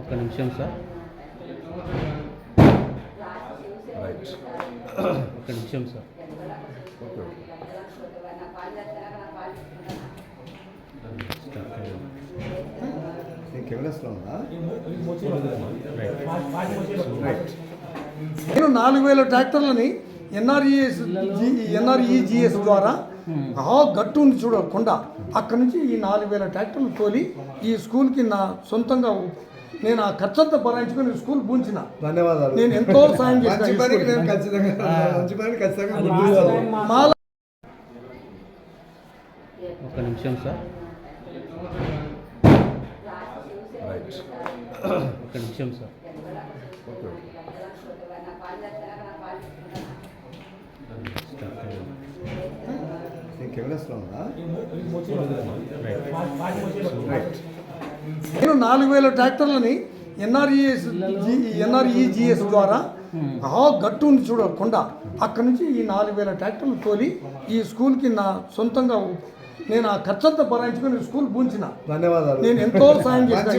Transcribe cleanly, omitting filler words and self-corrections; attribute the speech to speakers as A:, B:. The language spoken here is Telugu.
A: ఒక నిమిషం సార్.
B: రైట్.
A: ఒక నిమిషం సార్.
B: ఓకే. కెమెరా స్లో ఉందా? రైట్.
C: నేను 4000 ట్రాక్టర్లని ఎన్ఆర్ఈజిఎస్ ద్వారా గట్టు ఉంది చూడ కొండ అక్కడి నుంచి ఈ 4000 ట్రాక్టర్లు తోలి ఈ స్కూల్కి నా సొంతంగా నేను ఆ ఖర్చంతా భరాయించుకొని స్కూల్ పూంచిన.
B: ధన్యవాదాలు.
C: నేను ఎంతో సాయం చేశాను.
A: ఒక నిమిషం సార్.
B: రైట్.
A: ఒక నిమిషం సార్.
B: ఓకే. కెమెరా స్లో ఉందా? రైట్.
C: నేను 4000 ట్రాక్టర్లని ఎన్ఆర్ఈజిఎస్ ద్వారా గట్టు ఉంది చూడ కొండ అక్కడి నుంచి ఈ 4000 ట్రాక్టర్లు తోలి ఈ స్కూల్కి నా సొంతంగా నేను ఆ ఖర్చంతా భరాయించుకొని స్కూల్ పూంచిన.
B: ధన్యవాదాలు.
C: నేను ఎంతో సాయం చేశాను.